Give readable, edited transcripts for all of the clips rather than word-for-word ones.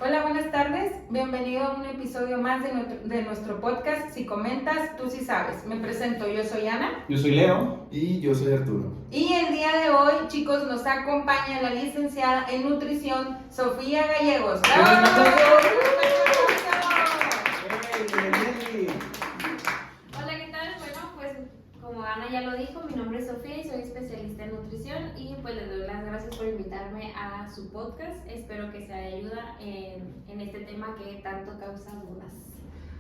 Hola, buenas tardes. Bienvenido a un episodio más de nuestro podcast. Si comentas, tú sí sabes. Me presento, yo soy Ana. Yo soy Leo. Y yo soy Arturo. Y el día de hoy, chicos, nos acompaña la licenciada en nutrición, Sofía Gallegos. ¡Bravo! Hola, ¿qué tal? Bueno, pues como Ana ya lo dijo, mi nombre es Sofía y soy especialista en nutrición y pues les doy las gracias por invitarme a su podcast. Espero que sea de ayuda en este tema que tanto causa dudas.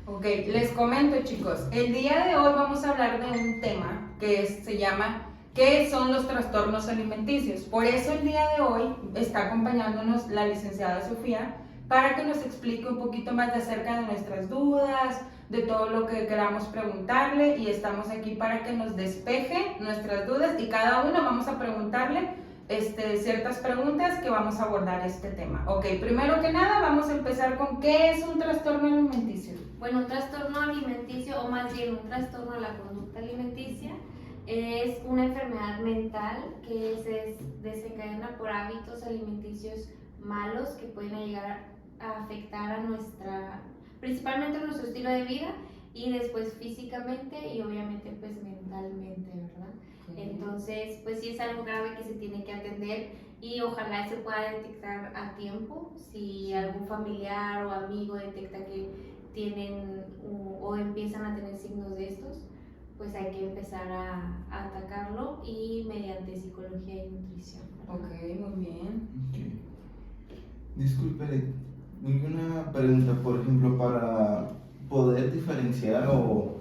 Ok, les comento, chicos. El día de hoy vamos a hablar de un tema que se llama ¿qué son los trastornos alimenticios? Por eso el día de hoy está acompañándonos la licenciada Sofía para que nos explique un poquito más de acerca de nuestras dudas, de todo lo que queramos preguntarle, y estamos aquí para que nos despeje nuestras dudas y cada uno vamos a preguntarle ciertas preguntas que vamos a abordar este tema. Ok, primero que nada vamos a empezar con ¿qué es un trastorno alimenticio? Bueno, un trastorno alimenticio, o más bien un trastorno de la conducta alimenticia, es una enfermedad mental que se desencadena por hábitos alimenticios malos que pueden llegar a afectar principalmente a nuestro estilo de vida y después físicamente y obviamente pues mentalmente, ¿verdad? Entonces, pues sí es algo grave que se tiene que atender y ojalá se pueda detectar a tiempo. Si algún familiar o amigo detecta que tienen o empiezan a tener signos de estos, pues hay que empezar a atacarlo y mediante psicología y nutrición, ¿verdad? Ok, muy bien. Okay. Disculpe, una pregunta, por ejemplo, para poder diferenciar o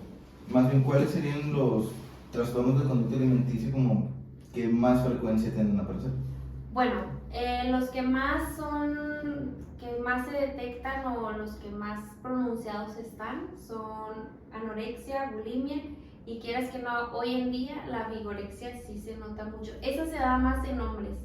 más bien cuáles serían los trastornos de conducta alimenticia como que más frecuencia tienen una persona. Bueno, los que más se detectan o los que más pronunciados están son anorexia, bulimia y quieras que no, hoy en día la vigorexia sí se nota mucho. Esa se da más en hombres.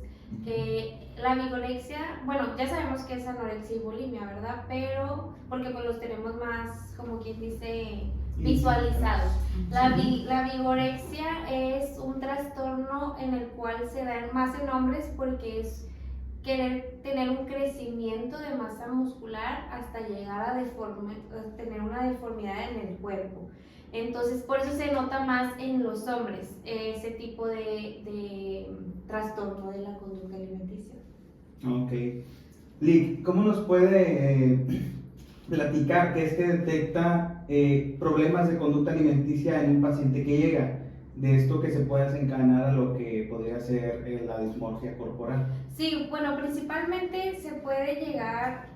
La vigorexia, bueno, ya sabemos que es anorexia y bulimia, ¿verdad? Pero porque pues los tenemos más, como quien dice, visualizados. La vigorexia es un trastorno en el cual se da más en hombres porque es querer tener un crecimiento de masa muscular hasta llegar a tener una deformidad en el cuerpo. Entonces, por eso se nota más en los hombres ese tipo de trastorno de la conducta alimenticia. Ok. Lick, ¿cómo nos puede platicar qué es que detecta problemas de conducta alimenticia en un paciente que llega? De esto que se puede desencadenar a lo que podría ser la dismorfia corporal. Sí, bueno, principalmente se puede llegar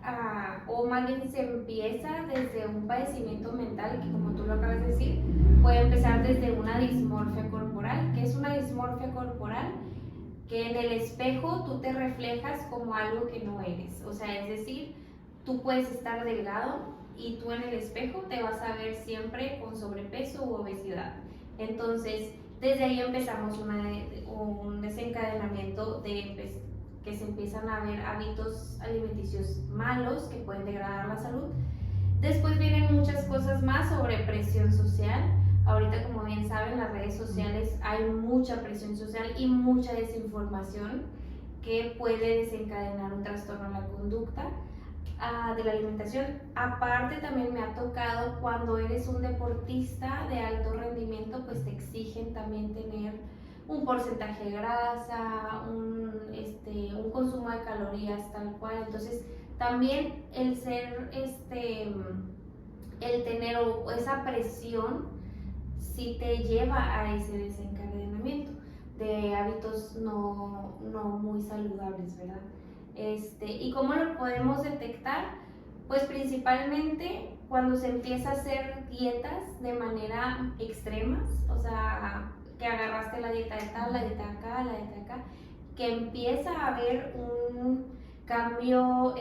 o más bien se empieza desde un padecimiento mental, que como tú lo acabas de decir, puede empezar desde una dismorfia corporal. ¿Qué es una dismorfia corporal? Que en el espejo tú te reflejas como algo que no eres. O sea, es decir, tú puedes estar delgado y tú en el espejo te vas a ver siempre con sobrepeso u obesidad. Entonces, desde ahí empezamos un desencadenamiento que se empiezan a ver hábitos alimenticios malos que pueden degradar la salud. Después vienen muchas cosas más sobre presión social. Ahorita, como bien saben, en las redes sociales hay mucha presión social y mucha desinformación que puede desencadenar un trastorno en la conducta de la alimentación. Aparte, también me ha tocado cuando eres un deportista de alto rendimiento, pues te exigen también tener un porcentaje de grasa, un consumo de calorías tal cual. Entonces, también el tener esa presión sí te lleva a ese desencadenamiento de hábitos no muy saludables, ¿verdad? ¿Y cómo lo podemos detectar? Pues principalmente cuando se empieza a hacer dietas de manera extremas, o sea, que agarraste la dieta de tal, la dieta de acá, la dieta de acá, que empieza a haber un cambio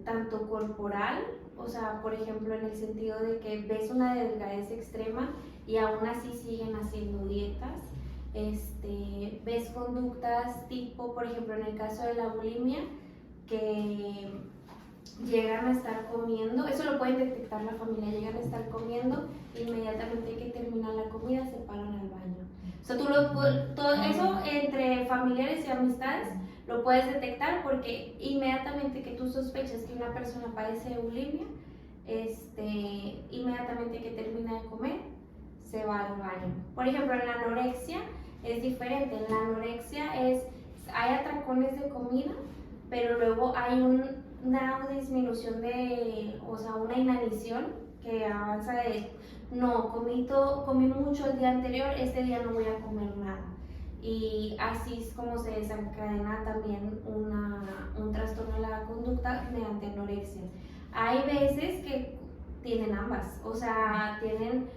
tanto corporal, o sea, por ejemplo, en el sentido de que ves una delgadez extrema y aún así siguen haciendo dietas. Ves conductas tipo, por ejemplo, en el caso de la bulimia, que llegan a estar comiendo, eso lo pueden detectar la familia, llegan a estar comiendo, inmediatamente que terminan la comida se paran al baño. O sea, todo eso entre familiares y amistades lo puedes detectar porque inmediatamente que tú sospechas que una persona padece de bulimia, inmediatamente que termina de comer, se va al baño. Por ejemplo, en la anorexia es diferente. En la anorexia hay atracones de comida, pero luego hay una disminución o sea, una inanición que avanza de, no, comí mucho el día anterior, este día no voy a comer nada. Y así es como se desencadena también un trastorno de la conducta mediante anorexia. Hay veces que tienen ambas, o sea, tienen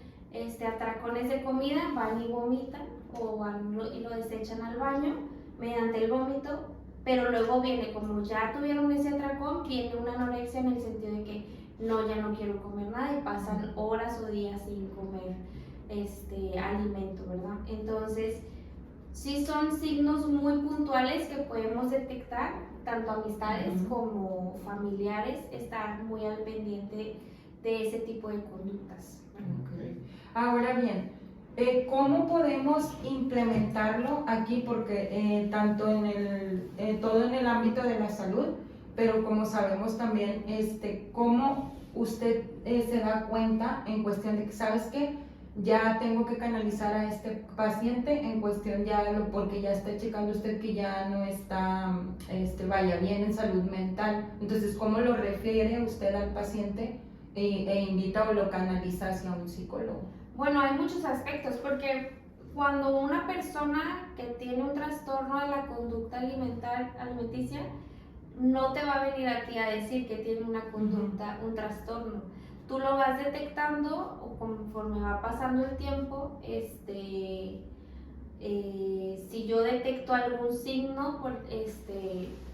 atracones de comida, van y vomitan o y lo desechan al baño mediante el vómito, pero luego viene, como ya tuvieron ese atracón, viene una anorexia en el sentido de que no, ya no quiero comer nada y pasan horas o días sin comer alimento, ¿verdad? Entonces, sí son signos muy puntuales que podemos detectar, tanto amistades como familiares, estar muy al pendiente de ese tipo de conductas. Okay. Ahora bien, ¿cómo podemos implementarlo aquí? Porque tanto todo en el ámbito de la salud, pero como sabemos también, ¿cómo usted se da cuenta en cuestión de que, ¿sabes qué? Ya tengo que canalizar a este paciente en cuestión porque ya está checando usted que ya no está, vaya bien en salud mental. Entonces, ¿cómo lo refiere usted al paciente e invita o lo canaliza hacia un psicólogo? Bueno, hay muchos aspectos, porque cuando una persona que tiene un trastorno de la conducta alimenticia, no te va a venir a ti a decir que tiene una conducta, un trastorno. Tú lo vas detectando o conforme va pasando el tiempo, si yo detecto algún signo,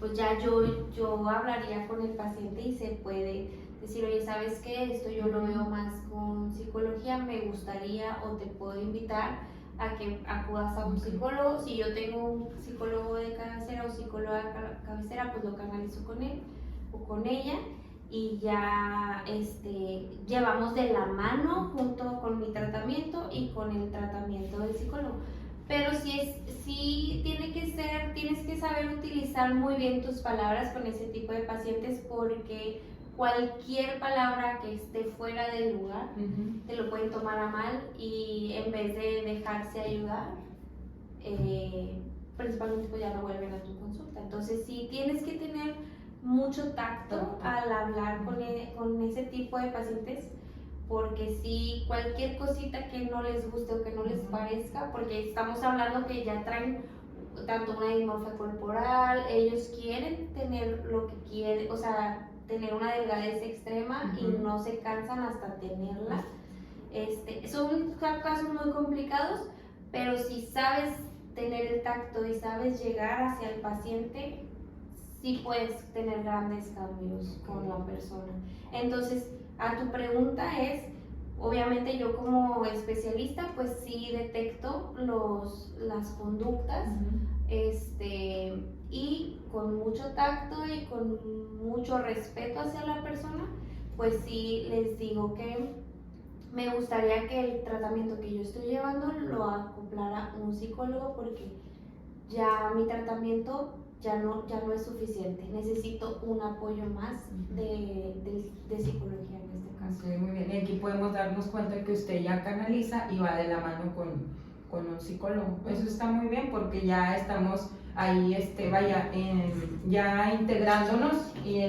pues ya yo hablaría con el paciente y se puede decir, oye, ¿sabes qué? Esto yo lo veo más con psicología, me gustaría o te puedo invitar a que acudas a un psicólogo. Si yo tengo un psicólogo de cabecera o psicóloga de cabecera, pues lo canalizo con él o con ella y ya llevamos de la mano junto con mi tratamiento y con el tratamiento del psicólogo. Pero sí tienes que saber utilizar muy bien tus palabras con ese tipo de pacientes, porque cualquier palabra que esté fuera del lugar te lo pueden tomar a mal y en vez de dejarse ayudar, principalmente pues ya no vuelven a tu consulta. Entonces sí tienes que tener mucho tacto al hablar con ese tipo de pacientes, porque si cualquier cosita que no les guste o que no les parezca, porque estamos hablando que ya traen tanto una dismorfia corporal, ellos quieren tener lo que quieren, o sea, tener una delgadez extrema y no se cansan hasta tenerla. Son casos muy complicados, pero si sabes tener el tacto y sabes llegar hacia el paciente, sí puedes tener grandes cambios con la persona. Entonces, a tu pregunta es, obviamente yo como especialista, pues sí detecto las conductas, y con mucho tacto y con mucho respeto hacia la persona, pues sí les digo que me gustaría que el tratamiento que yo estoy llevando lo acoplara un psicólogo, porque ya mi tratamiento ya no es suficiente, necesito un apoyo más de psicología en este caso. Okay, muy bien. Y aquí podemos darnos cuenta que usted ya canaliza y va de la mano con un psicólogo. Eso está muy bien, porque ya estamos ahí, ya integrándonos y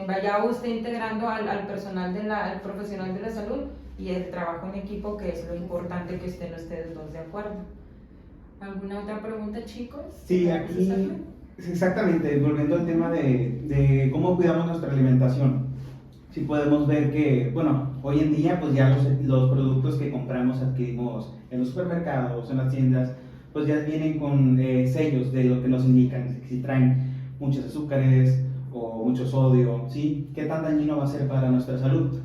vaya usted integrando al personal al profesional de la salud y el trabajo en equipo, que es lo importante, que estén ustedes dos de acuerdo. ¿Alguna otra pregunta, chicos? Sí, aquí exactamente, volviendo al tema de cómo cuidamos nuestra alimentación. Sí podemos ver que, bueno, hoy en día pues ya los productos que compramos, adquirimos en los supermercados, en las tiendas, pues ya vienen con sellos de lo que nos indican, si traen muchos azúcares o mucho sodio, ¿sí? ¿Qué tan dañino va a ser para nuestra salud?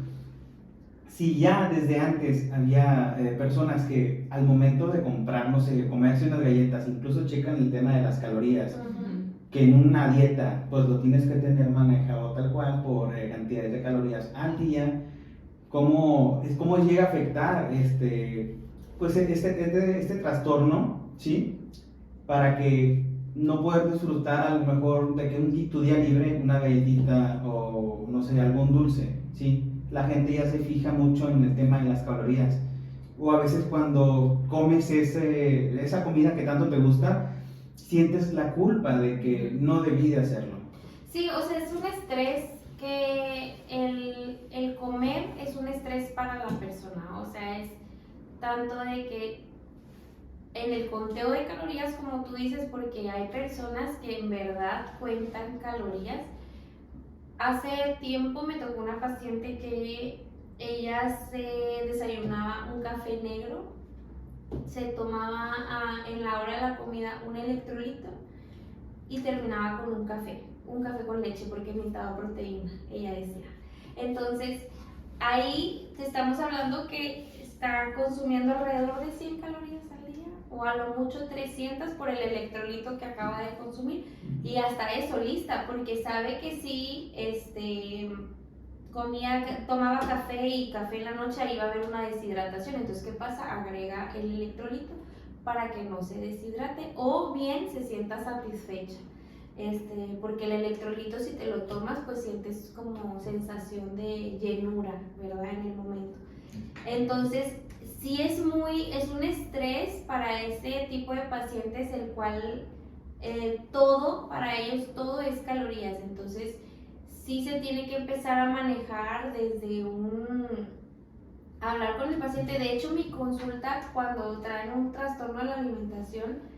Si ya desde antes había personas que al momento de comprar, no sé, comerse unas galletas, incluso checan el tema de las calorías, que en una dieta pues lo tienes que tener manejado tal cual por cantidades de calorías al día, cómo llega a afectar este trastorno, ¿sí? Para que no poder disfrutar a lo mejor de que tu día libre, una galletita o no sé, algún dulce, ¿sí? La gente ya se fija mucho en el tema de las calorías. O a veces cuando comes esa comida que tanto te gusta, sientes la culpa de que no debí de hacerlo. Sí, o sea, es un estrés que el comer es un estrés para la persona, o sea, es tanto de que en el conteo de calorías, como tú dices, porque hay personas que en verdad cuentan calorías. Hace tiempo me tocó una paciente que ella se desayunaba un café negro, se tomaba en la hora de la comida un electrolito y terminaba con un café con leche porque necesitaba proteína, ella decía. Entonces, ahí te estamos hablando que está consumiendo alrededor de 100 calorías al día o a lo mucho 300 por el electrolito que acaba de consumir, y hasta eso lista porque sabe que si tomaba café y café en la noche ahí iba a haber una deshidratación. Entonces, ¿qué pasa? Agrega el electrolito para que no se deshidrate o bien se sienta satisfecha. Porque el electrolito, si te lo tomas, pues sientes como sensación de llenura, ¿verdad? En el momento. Entonces, sí es un estrés para ese tipo de pacientes, el cual para ellos todo es calorías. Entonces, sí se tiene que empezar a manejar desde hablar con el paciente. De hecho, mi consulta cuando traen un trastorno de la alimentación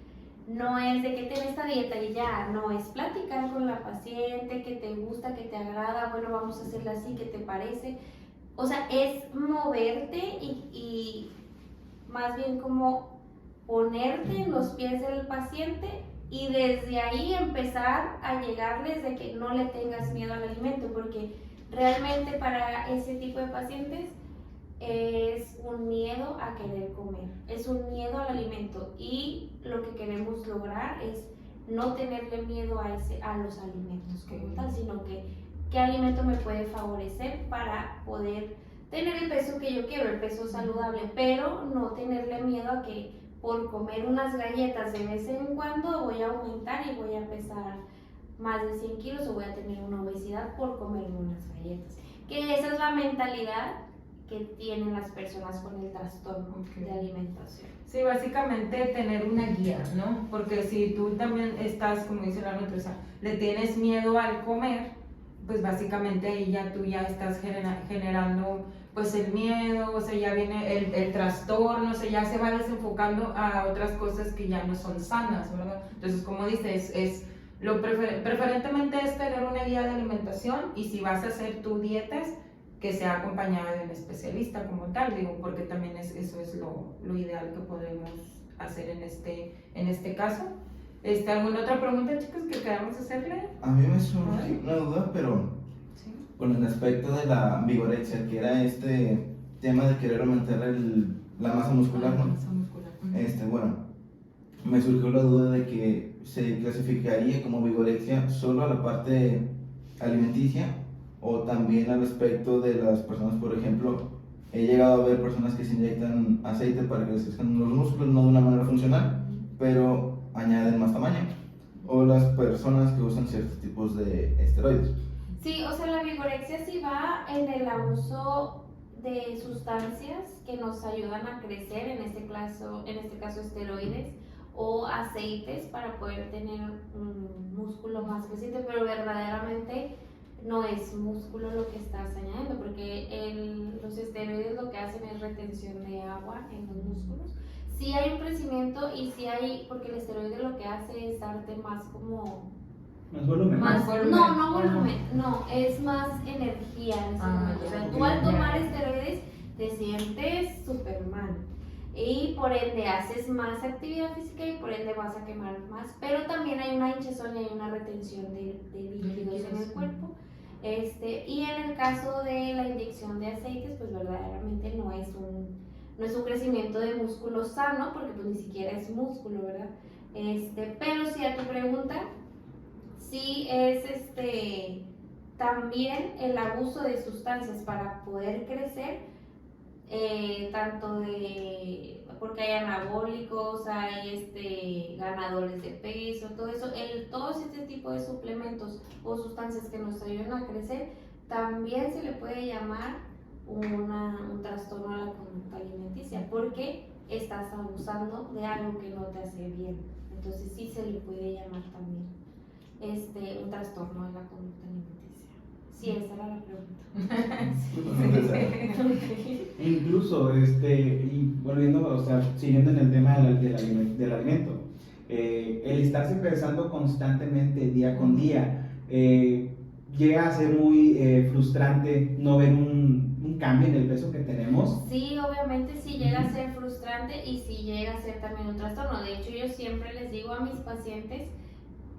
no es de que tenés esta dieta y ya, no, es platicar con la paciente, que te gusta, que te agrada, bueno, vamos a hacerla así, ¿qué te parece? O sea, es moverte y más bien como ponerte en los pies del paciente y desde ahí empezar a llegarles de que no le tengas miedo al alimento, porque realmente para ese tipo de pacientes es un miedo a querer comer, es un miedo al alimento, y lo que queremos lograr es no tenerle miedo a los alimentos como tal, sino que qué alimento me puede favorecer para poder tener el peso que yo quiero, el peso saludable, pero no tenerle miedo a que por comer unas galletas de vez en cuando voy a aumentar y voy a pesar más de 100 kilos o voy a tener una obesidad por comer unas galletas. Que esa es la mentalidad que tienen las personas con el trastorno de alimentación. Sí, básicamente tener una guía, ¿no? Porque si tú también estás, como dice la nutrición, le tienes miedo al comer, pues básicamente ahí tú ya estás generando pues el miedo, o sea, ya viene el trastorno, o sea, ya se va desenfocando a otras cosas que ya no son sanas, ¿verdad? Entonces, como dices, preferentemente es tener una guía de alimentación, y si vas a hacer tu dietas, que sea acompañada de un especialista como tal, digo, porque también eso es lo ideal que podemos hacer en este caso. ¿Alguna otra pregunta, chicos, que queramos hacerle? A mí me surge una duda, pero Sí. con el aspecto de la vigorexia, que era este tema de querer aumentar la masa muscular, ¿no? Masa muscular. Bueno, me surgió la duda de que se clasificaría como vigorexia solo a la parte alimenticia o también al aspecto de las personas. Por ejemplo, he llegado a ver personas que se inyectan aceite para que les crezcan los músculos, no de una manera funcional, pero añaden más tamaño, o las personas que usan ciertos tipos de esteroides. Sí, o sea, la vigorexia sí va en el abuso de sustancias que nos ayudan a crecer, en este caso esteroides o aceites para poder tener un músculo más creciente, pero verdaderamente no es músculo lo que estás añadiendo, porque los esteroides lo que hacen es retención de agua en los músculos. Sí hay un crecimiento y sí hay, porque el esteroide lo que hace es darte más como... Más volumen. Más volumen. No volumen, no, es más energía en ese momento. O sea, tú al tomar esteroides te sientes súper mal y por ende haces más actividad física y por ende vas a quemar más, pero también hay una hinchazón y hay una retención de líquidos en el cuerpo. Y en el caso de la inyección de aceites, pues verdaderamente no es un crecimiento de músculo sano, porque pues ni siquiera es músculo, ¿verdad? Pero sí, a tu pregunta, sí es también el abuso de sustancias para poder crecer, tanto porque hay anabólicos, hay ganadores de peso, todo eso, todos este tipo de suplementos o sustancias que nos ayudan a crecer, también se le puede llamar un trastorno a la conducta alimenticia, porque estás abusando de algo que no te hace bien. Entonces sí se le puede llamar también un trastorno de la conducta alimenticia. Sí, esa era la pregunta. Incluso, y volviendo, o sea, siguiendo en el tema del alimento, el estarse pesando constantemente, día con día, llega a ser muy frustrante no ver un cambio en el peso que tenemos. Sí, obviamente sí llega a ser frustrante y sí llega a ser también un trastorno. De hecho, yo siempre les digo a mis pacientes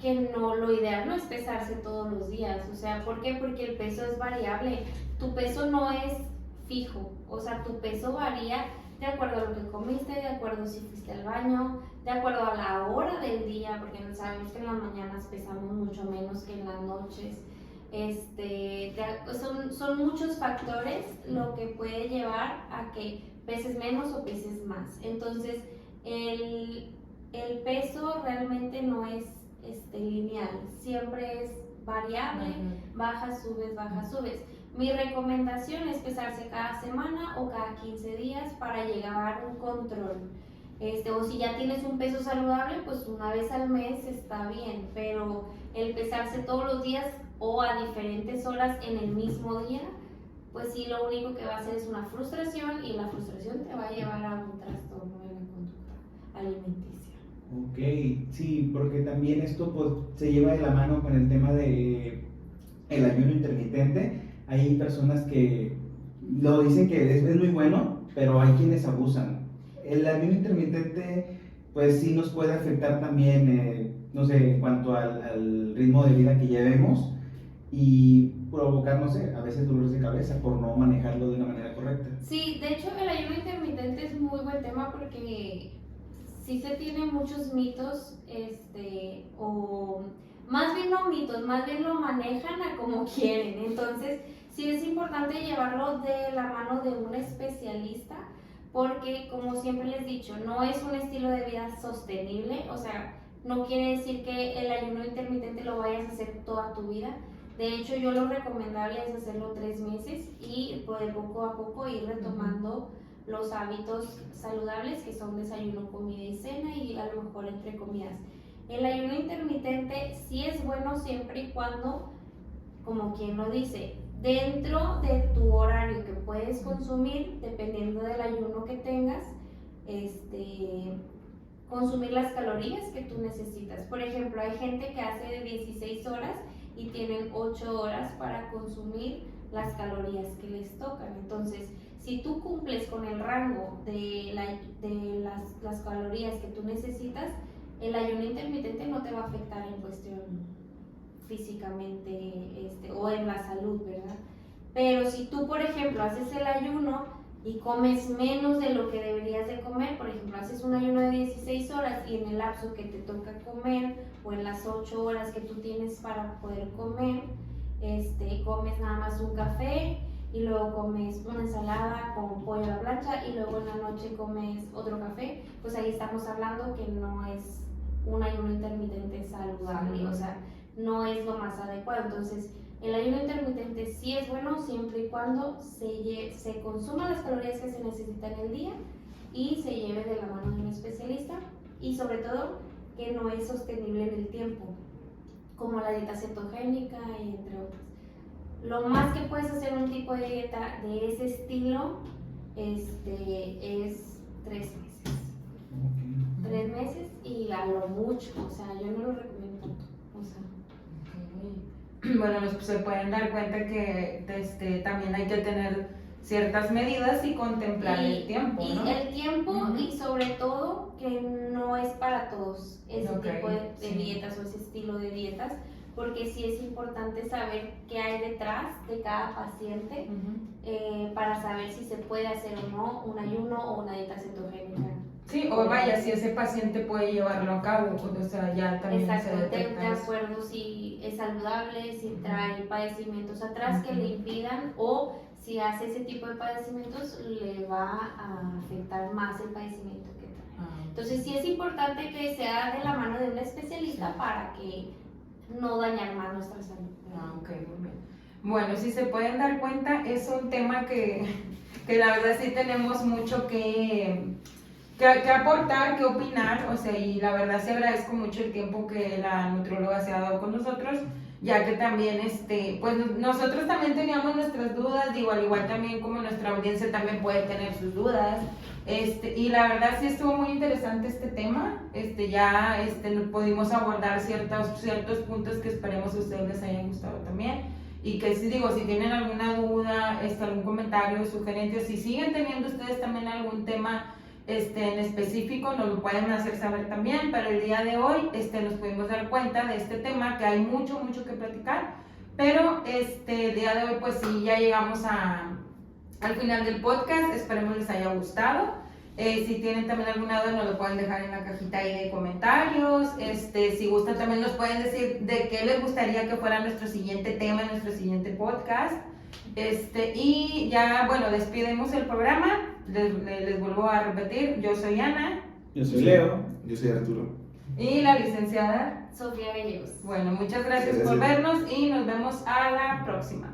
que no, lo ideal no es pesarse todos los días. O sea, ¿por qué? Porque el peso es variable. Tu peso no es fijo. O sea, tu peso varía de acuerdo a lo que comiste, de acuerdo si fuiste al baño, de acuerdo a la hora del día, porque sabemos que en las mañanas pesamos mucho menos que en las noches. Son muchos factores lo que puede llevar a que peses menos o peses más. Entonces, el peso realmente no es lineal, siempre es variable, bajas, subes. Mi recomendación es pesarse cada semana o cada 15 días para llegar a un control. O si ya tienes un peso saludable, pues una vez al mes está bien, pero el pesarse todos los días o a diferentes horas en el mismo día, pues sí, lo único que va a hacer es una frustración, y la frustración te va a llevar a un trastorno de la conducta alimenticia. Ok, sí, porque también esto pues se lleva de la mano con el tema de el ayuno intermitente. Hay personas que lo dicen que es muy bueno, pero hay quienes abusan. El ayuno intermitente pues sí nos puede afectar también, no sé, en cuanto al ritmo de vida que llevemos, y provocar, no sé, a veces dolores de cabeza por no manejarlo de una manera correcta. Sí, de hecho el ayuno intermitente es muy buen tema porque sí se tienen muchos mitos, o más bien no mitos, más bien lo manejan a como quieren. Entonces sí es importante llevarlo de la mano de un especialista, porque como siempre les he dicho, no es un estilo de vida sostenible. O sea, no quiere decir que el ayuno intermitente lo vayas a hacer toda tu vida. De hecho, yo lo recomendable es hacerlo 3 meses y de poco a poco ir retomando los hábitos saludables, que son desayuno, comida y cena, y a lo mejor entre comidas. El ayuno intermitente sí es bueno siempre y cuando, como quien lo dice, dentro de tu horario que puedes consumir, dependiendo del ayuno que tengas, consumir las calorías que tú necesitas. Por ejemplo, hay gente que hace de 16 horas y tienen 8 horas para consumir las calorías que les tocan. Entonces, si tú cumples con el rango de las calorías que tú necesitas, el ayuno intermitente no te va a afectar en cuestión físicamente o en la salud, ¿verdad? Pero si tú, por ejemplo, haces el ayuno y comes menos de lo que deberías de comer, por ejemplo, haces un ayuno de 16 horas y en el lapso que te toca comer, o en las 8 horas que tú tienes para poder comer, comes nada más un café, y luego comes una ensalada con pollo a la plancha, y luego en la noche comes otro café, pues ahí estamos hablando que no es un ayuno intermitente saludable. O sea, no es lo más adecuado. Entonces, el ayuno intermitente sí es bueno siempre y cuando se consuman las calorías que se necesitan en el día y se lleve de la mano de un especialista, y sobre todo que no es sostenible en el tiempo, como la dieta cetogénica y entre otras. Lo más que puedes hacer un tipo de dieta de ese estilo es 3 meses. 3 meses y a lo mucho, o sea, yo no lo recomiendo tanto. O sea. Bueno, se pueden dar cuenta que también hay que tener ciertas medidas y contemplar el tiempo, ¿no? Y el tiempo, y sobre todo que no es para todos ese tipo de dietas o ese estilo de dietas, porque sí es importante saber qué hay detrás de cada paciente, para saber si se puede hacer o no un ayuno o una dieta cetogénica. Sí, o vaya, si ese paciente puede llevarlo a cabo, o sea, ya también exacto, se detecta de acuerdo si es saludable, si trae padecimientos atrás que le impidan, o si hace ese tipo de padecimientos, le va a afectar más el padecimiento que trae. Entonces sí es importante que sea de la mano de un especialista para que no dañar más nuestra salud. Ok, muy bien. Bueno, si se pueden dar cuenta, es un tema que la verdad sí tenemos mucho que aportar, que opinar, o sea, y la verdad sí agradezco mucho el tiempo que la nutrióloga se ha dado con nosotros, ya que también, pues nosotros también teníamos nuestras dudas, digo, al igual también como nuestra audiencia también puede tener sus dudas, y la verdad sí estuvo muy interesante este tema, ya pudimos abordar ciertos puntos que esperemos a ustedes les hayan gustado también. Y que si tienen alguna duda, algún comentario, sugerencia, si siguen teniendo ustedes también algún tema en específico, nos lo pueden hacer saber también, pero el día de hoy nos pudimos dar cuenta de este tema, que hay mucho que platicar, pero el día de hoy pues sí, ya llegamos al final del podcast, esperemos les haya gustado. Si tienen también alguna duda, nos lo pueden dejar en la cajita ahí de comentarios. Si gustan, también nos pueden decir de qué les gustaría que fuera nuestro siguiente tema, nuestro siguiente podcast. Y ya, bueno, despedimos el programa. Les vuelvo a repetir, yo soy Ana. Yo soy Leo. Yo soy Arturo. Y la licenciada Sofía Gallegos. Bueno, muchas gracias Gracias. por vernos y nos vemos a la próxima.